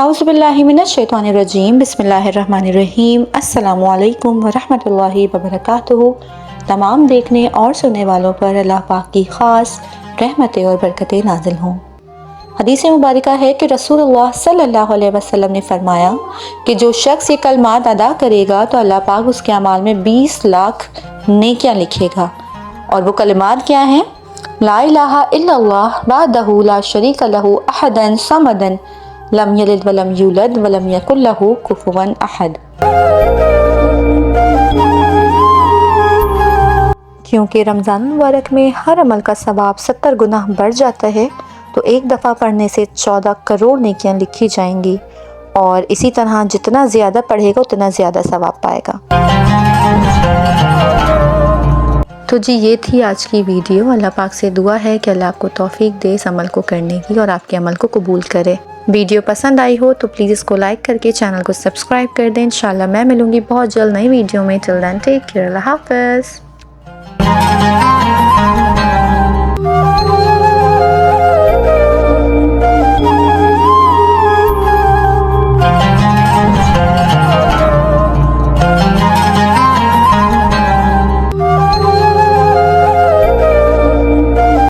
औज़ुबिल्लाहि मिनश्शैतानिर्रजीम बिस्मिल्लाहिर्रहमानिर्रहीम अस्सलामु अलैकुम वरहमतुल्लाहि वबरकातुहू। तमाम देखने और सुनने वालों पर अल्लाह पाक की ख़ास रहमतें और बरकतें नाज़िल हों। हदीस मुबारका है कि रसूलुल्लाह सल्लल्लाहु अलैहि वसल्लम ने फरमाया कि जो शख्स ये कलमात अदा करेगा तो अल्लाह पाक उसके अमाल में 20 लाख नेकियां लिखेगा। और वो कलमात क्या हैं? ला इलाहा इल्लल्लाह वहदहू ला शरीका लहू अहदन समदन लम यलिद वलम यूलद वलम यकुल लहू कुफुवन अहद। क्योंकि रमज़ान मुबारक में हर अमल का सवाब 70 गुना बढ़ जाता है, तो एक दफ़ा पढ़ने से 14 करोड़ नेकियां लिखी जाएंगी। और इसी तरह जितना ज़्यादा पढ़ेगा उतना ज़्यादा सवाब पाएगा। तो जी ये थी आज की वीडियो। अल्लाह पाक से दुआ है कि अल्लाह आपको तौफीक दे इस अमल को करने की और आपके अमल को कबूल करे। वीडियो पसंद आई हो तो प्लीज़ इसको लाइक करके चैनल को सब्सक्राइब कर दें। इंशाल्लाह मैं मिलूँगी बहुत जल्द नई वीडियो में। टिल देन टेक केयर, अल्लाह हाफ़िज़।